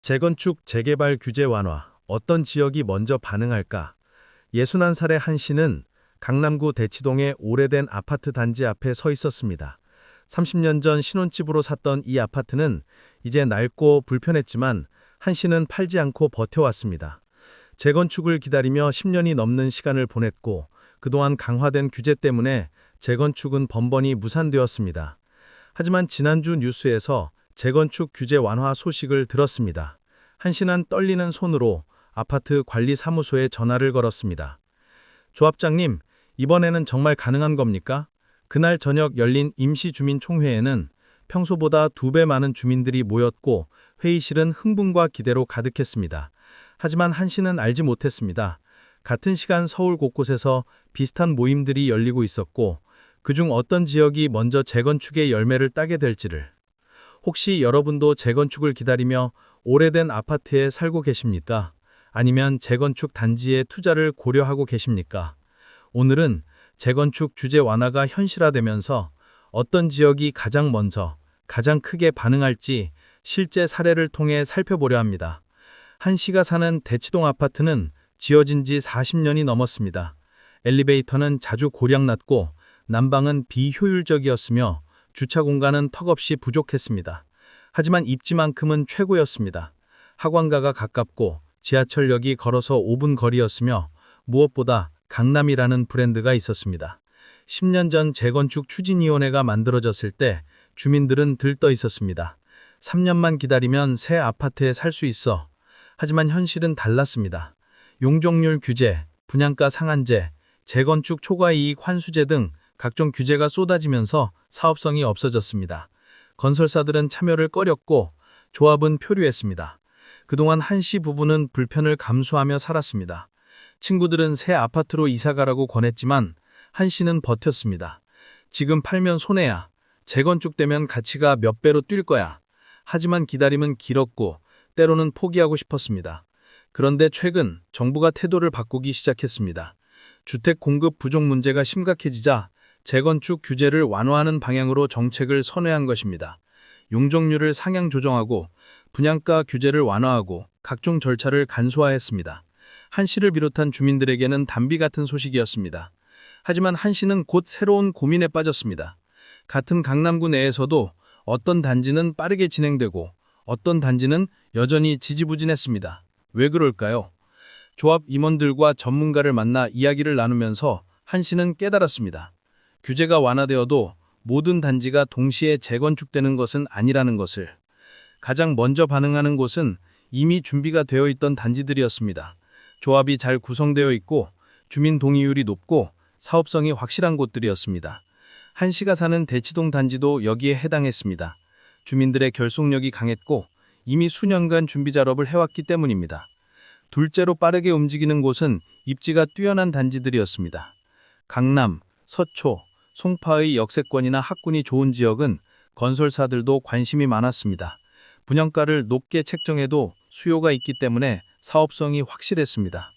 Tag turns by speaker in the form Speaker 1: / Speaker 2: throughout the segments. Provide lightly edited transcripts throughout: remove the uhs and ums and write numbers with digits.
Speaker 1: 재건축, 재개발 규제 완화, 어떤 지역이 먼저 반응할까? 61살의 한 씨는 강남구 대치동의 오래된 아파트 단지 앞에 서 있었습니다. 30년 전 신혼집으로 샀던 이 아파트는 이제 낡고 불편했지만 한 씨는 팔지 않고 버텨왔습니다. 재건축을 기다리며 10년이 넘는 시간을 보냈고 그동안 강화된 규제 때문에 재건축은 번번이 무산되었습니다. 하지만 지난주 뉴스에서 재건축 규제 완화 소식을 들었습니다. 한 씨는 떨리는 손으로 아파트 관리사무소에 전화를 걸었습니다. 조합장님, 이번에는 정말 가능한 겁니까? 그날 저녁 열린 임시주민총회에는 평소보다 2배 많은 주민들이 모였고 회의실은 흥분과 기대로 가득했습니다. 하지만 한 씨는 알지 못했습니다. 같은 시간 서울 곳곳에서 비슷한 모임들이 열리고 있었고 그중 어떤 지역이 먼저 재건축의 열매를 따게 될지를. 혹시 여러분도 재건축을 기다리며 오래된 아파트에 살고 계십니까? 아니면 재건축 단지에 투자를 고려하고 계십니까? 오늘은 재건축 규제 완화가 현실화되면서 어떤 지역이 가장 먼저, 가장 크게 반응할지 실제 사례를 통해 살펴보려 합니다. 한 씨가 사는 대치동 아파트는 지어진 지 40년이 넘었습니다. 엘리베이터는 자주 고장났고 난방은 비효율적이었으며 주차 공간은 턱없이 부족했습니다. 하지만 입지만큼은 최고였습니다. 학원가가 가깝고 지하철역이 걸어서 5분 거리였으며 무엇보다 강남이라는 브랜드가 있었습니다. 10년 전 재건축 추진위원회가 만들어졌을 때 주민들은 들떠 있었습니다. 3년만 기다리면 새 아파트에 살 수 있어. 하지만 현실은 달랐습니다. 용적률 규제, 분양가 상한제, 재건축 초과이익 환수제 등 각종 규제가 쏟아지면서 사업성이 없어졌습니다. 건설사들은 참여를 꺼렸고 조합은 표류했습니다. 그동안 한 씨 부부는 불편을 감수하며 살았습니다. 친구들은 새 아파트로 이사가라고 권했지만 한 씨는 버텼습니다. 지금 팔면 손해야. 재건축되면 가치가 몇 배로 뛸 거야. 하지만 기다림은 길었고 때로는 포기하고 싶었습니다. 그런데 최근 정부가 태도를 바꾸기 시작했습니다. 주택 공급 부족 문제가 심각해지자 재건축 규제를 완화하는 방향으로 정책을 선회한 것입니다. 용적률을 상향 조정하고 분양가 규제를 완화하고 각종 절차를 간소화했습니다. 한 씨를 비롯한 주민들에게는 단비 같은 소식이었습니다. 하지만 한 씨는 곧 새로운 고민에 빠졌습니다. 같은 강남구 내에서도 어떤 단지는 빠르게 진행되고 어떤 단지는 여전히 지지부진했습니다. 왜 그럴까요? 조합 임원들과 전문가를 만나 이야기를 나누면서 한 씨는 깨달았습니다. 규제가 완화되어도 모든 단지가 동시에 재건축되는 것은 아니라는 것을. 가장 먼저 반응하는 곳은 이미 준비가 되어 있던 단지들이었습니다. 조합이 잘 구성되어 있고 주민 동의율이 높고 사업성이 확실한 곳들이었습니다. 한 씨가 사는 대치동 단지도 여기에 해당했습니다. 주민들의 결속력이 강했고 이미 수년간 준비 작업을 해왔기 때문입니다. 둘째로 빠르게 움직이는 곳은 입지가 뛰어난 단지들이었습니다. 강남, 서초, 송파의 역세권이나 학군이 좋은 지역은 건설사들도 관심이 많았습니다. 분양가를 높게 책정해도 수요가 있기 때문에 사업성이 확실했습니다.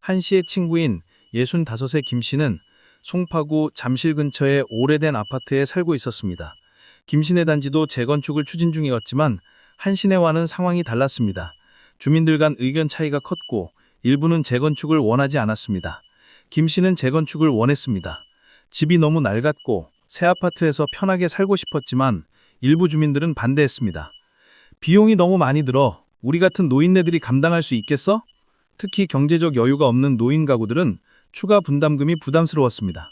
Speaker 1: 한 씨의 친구인 65세 김 씨는 송파구 잠실 근처의 오래된 아파트에 살고 있었습니다. 김 씨네 단지도 재건축을 추진 중이었지만 한 씨네와는 상황이 달랐습니다. 주민들 간 의견 차이가 컸고 일부는 재건축을 원하지 않았습니다. 김 씨는 재건축을 원했습니다. 집이 너무 낡았고 새 아파트에서 편하게 살고 싶었지만 일부 주민들은 반대했습니다. 비용이 너무 많이 들어 우리 같은 노인네들이 감당할 수 있겠어? 특히 경제적 여유가 없는 노인 가구들은 추가 분담금이 부담스러웠습니다.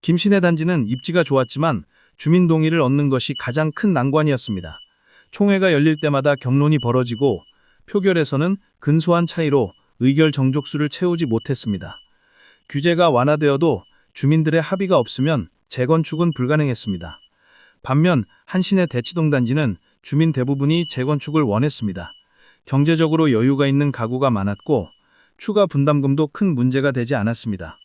Speaker 1: 김씨네 단지는 입지가 좋았지만 주민 동의를 얻는 것이 가장 큰 난관이었습니다. 총회가 열릴 때마다 격론이 벌어지고 표결에서는 근소한 차이로 의결 정족수를 채우지 못했습니다. 규제가 완화되어도 주민들의 합의가 없으면 재건축은 불가능했습니다. 반면 한 씨네 대치동 단지는 주민 대부분이 재건축을 원했습니다. 경제적으로 여유가 있는 가구가 많았고 추가 분담금도 큰 문제가 되지 않았습니다.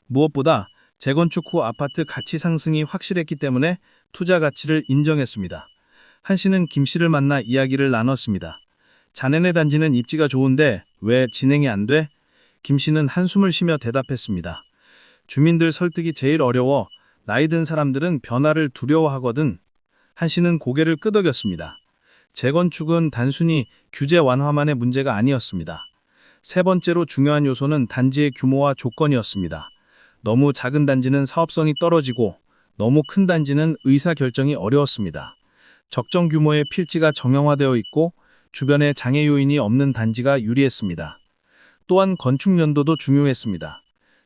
Speaker 1: 무엇보다 재건축 후 아파트 가치 상승이 확실했기 때문에 투자 가치를 인정했습니다. 한 씨는 김 씨를 만나 이야기를 나눴습니다. 자네네 단지는 입지가 좋은데 왜 진행이 안 돼? 김 씨는 한숨을 쉬며 대답했습니다. 주민들 설득이 제일 어려워. 나이 든 사람들은 변화를 두려워하거든. 한 씨는 고개를 끄덕였습니다. 재건축은 단순히 규제 완화만의 문제가 아니었습니다. 세 번째로 중요한 요소는 단지의 규모와 조건이었습니다. 너무 작은 단지는 사업성이 떨어지고 너무 큰 단지는 의사결정이 어려웠습니다. 적정 규모의 필지가 정형화되어 있고 주변에 장애 요인이 없는 단지가 유리했습니다. 또한 건축 연도도 중요했습니다.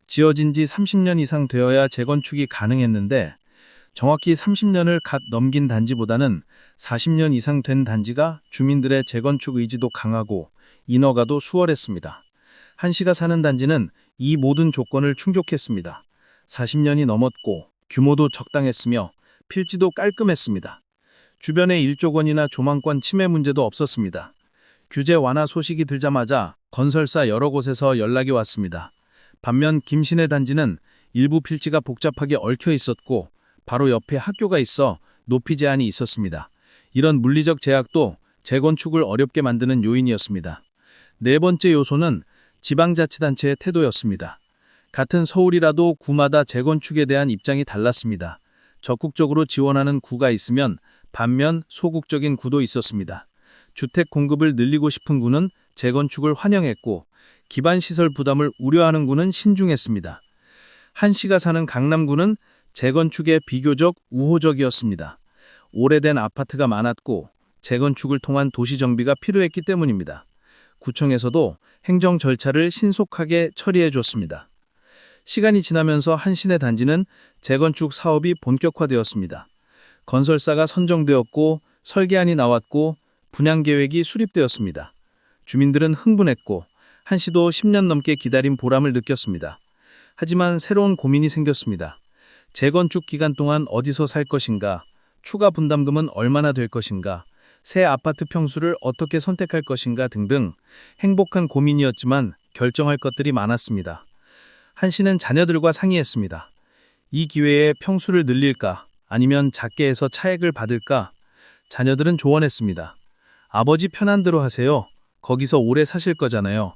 Speaker 1: 지어진 지 30년 이상 되어야 재건축이 가능했는데 정확히 30년을 갓 넘긴 단지보다는 40년 이상 된 단지가 주민들의 재건축 의지도 강하고 인허가도 수월했습니다. 한시가 사는 단지는 이 모든 조건을 충족했습니다. 40년이 넘었고 규모도 적당했으며 필지도 깔끔했습니다. 주변에 일조건이나 조망권 침해 문제도 없었습니다. 규제 완화 소식이 들자마자 건설사 여러 곳에서 연락이 왔습니다. 반면 김신의 단지는 일부 필지가 복잡하게 얽혀 있었고 바로 옆에 학교가 있어 높이 제한이 있었습니다. 이런 물리적 제약도 재건축을 어렵게 만드는 요인이었습니다. 네 번째 요소는 지방자치단체의 태도였습니다. 같은 서울이라도 구마다 재건축에 대한 입장이 달랐습니다. 적극적으로 지원하는 구가 있으면 반면 소극적인 구도 있었습니다. 주택 공급을 늘리고 싶은 구는 재건축을 환영했고 기반시설 부담을 우려하는 구는 신중했습니다. 한시가 사는 강남구는 재건축에 비교적 우호적이었습니다. 오래된 아파트가 많았고 재건축을 통한 도시 정비가 필요했기 때문입니다. 구청에서도 행정 절차를 신속하게 처리해줬습니다. 시간이 지나면서 한신의 단지는 재건축 사업이 본격화되었습니다. 건설사가 선정되었고 설계안이 나왔고 분양계획이 수립되었습니다. 주민들은 흥분했고 한시도 10년 넘게 기다린 보람을 느꼈습니다. 하지만 새로운 고민이 생겼습니다. 재건축 기간 동안 어디서 살 것인가, 추가 분담금은 얼마나 될 것인가, 새 아파트 평수를 어떻게 선택할 것인가 등등 행복한 고민이었지만 결정할 것들이 많았습니다. 한시는 자녀들과 상의했습니다. 이 기회에 평수를 늘릴까 아니면 작게 해서 차액을 받을까? 자녀들은 조언했습니다. 아버지 편한 대로 하세요. 거기서 오래 사실 거잖아요.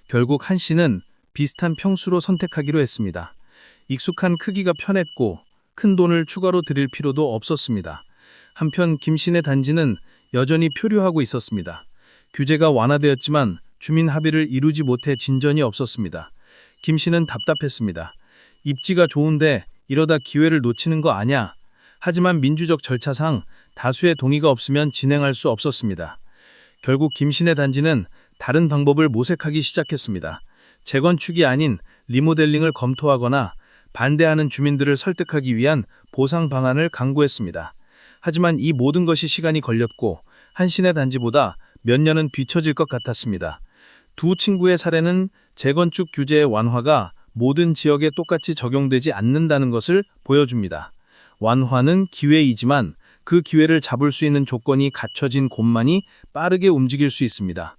Speaker 1: 결국 한시는 비슷한 평수로 선택하기로 했습니다. 익숙한 크기가 편했고 큰 돈을 추가로 들일 필요도 없었습니다. 한편 김신의 단지는 여전히 표류하고 있었습니다. 규제가 완화되었지만 주민 합의를 이루지 못해 진전이 없었습니다. 김씨는 답답했습니다. 입지가 좋은데 이러다 기회를 놓치는 거 아냐? 하지만 민주적 절차상 다수의 동의가 없으면 진행할 수 없었습니다. 결국 김신의 단지는 다른 방법을 모색하기 시작했습니다. 재건축이 아닌 리모델링을 검토하거나 반대하는 주민들을 설득하기 위한 보상 방안을 강구했습니다. 하지만 이 모든 것이 시간이 걸렸고 한신의 단지보다 몇 년은 뒤처질 것 같았습니다. 두 친구의 사례는 재건축 규제의 완화가 모든 지역에 똑같이 적용되지 않는다는 것을 보여줍니다. 완화는 기회이지만 그 기회를 잡을 수 있는 조건이 갖춰진 곳만이 빠르게 움직일 수 있습니다.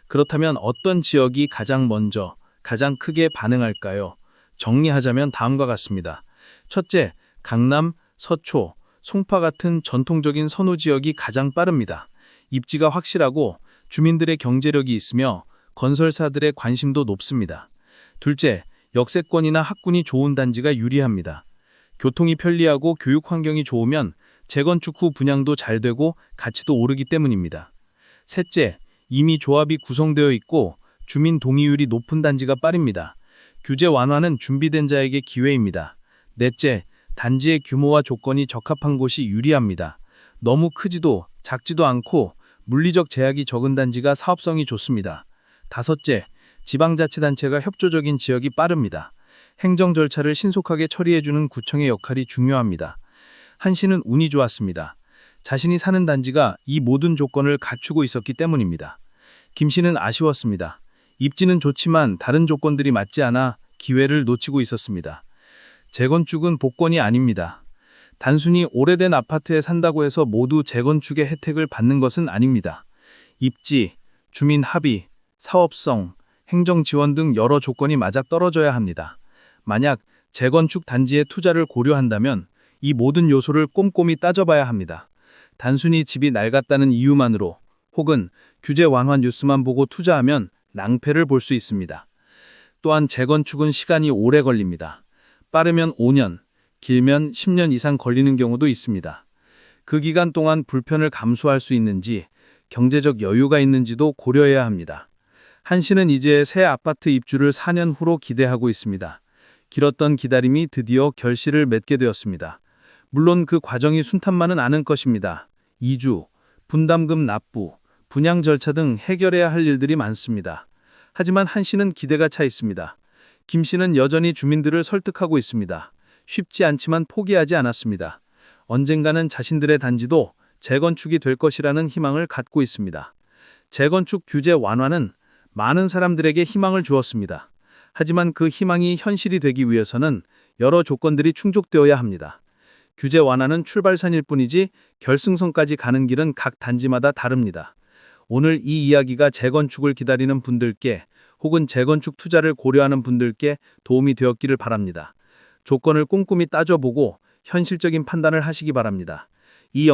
Speaker 1: 그렇다면 어떤 지역이 가장 먼저, 가장 크게 반응할까요? 정리하자면 다음과 같습니다. 첫째, 강남, 서초, 송파 같은 전통적인 선호 지역이 가장 빠릅니다. 입지가 확실하고 주민들의 경제력이 있으며 건설사들의 관심도 높습니다. 둘째, 역세권이나 학군이 좋은 단지가 유리합니다. 교통이 편리하고 교육 환경이 좋으면 재건축 후 분양도 잘 되고 가치도 오르기 때문입니다. 셋째, 이미 조합이 구성되어 있고 주민 동의율이 높은 단지가 빠릅니다. 규제 완화는 준비된 자에게 기회입니다. 넷째, 단지의 규모와 조건이 적합한 곳이 유리합니다. 너무 크지도 작지도 않고 물리적 제약이 적은 단지가 사업성이 좋습니다. 다섯째, 지방자치단체가 협조적인 지역이 빠릅니다. 행정 절차를 신속하게 처리해주는 구청의 역할이 중요합니다. 한시는 운이 좋았습니다. 자신이 사는 단지가 이 모든 조건을 갖추고 있었기 때문입니다. 김씨는 아쉬웠습니다. 입지는 좋지만 다른 조건들이 맞지 않아 기회를 놓치고 있었습니다. 재건축은 복권이 아닙니다. 단순히 오래된 아파트에 산다고 해서 모두 재건축의 혜택을 받는 것은 아닙니다. 입지, 주민 합의, 사업성, 행정 지원 등 여러 조건이 맞아떨어져야 합니다. 만약 재건축 단지에 투자를 고려한다면 이 모든 요소를 꼼꼼히 따져봐야 합니다. 단순히 집이 낡았다는 이유만으로 혹은 규제 완화 뉴스만 보고 투자하면 낭패를 볼 수 있습니다. 또한 재건축은 시간이 오래 걸립니다. 빠르면 5년, 길면 10년 이상 걸리는 경우도 있습니다. 그 기간 동안 불편을 감수할 수 있는지,
Speaker 2: 경제적 여유가 있는지도 고려해야 합니다. 한 씨는 이제 새 아파트 입주를 4년 후로 기대하고 있습니다. 길었던 기다림이 드디어 결실을 맺게 되었습니다. 물론 그 과정이 순탄만은 않을 것입니다. 이주, 분담금 납부, 분양 절차 등 해결해야 할 일들이 많습니다. 하지만 한 씨는 기대가 차 있습니다. 김 씨는 여전히 주민들을 설득하고 있습니다. 쉽지 않지만 포기하지 않았습니다. 언젠가는 자신들의 단지도 재건축이 될 것이라는 희망을 갖고 있습니다. 재건축 규제 완화는 많은 사람들에게 희망을 주었습니다. 하지만 그 희망이 현실이 되기 위해서는 여러 조건들이 충족되어야 합니다. 규제 완화는 출발선일 뿐이지 결승선까지 가는 길은 각 단지마다 다릅니다. 오늘 이 이야기가 재건축을 기다리는 분들께 혹은 재건축 투자를 고려하는 분들께 도움이 되었기를 바랍니다. 조건을 꼼꼼히 따져보고 현실적인 판단을 하시기 바랍니다. 이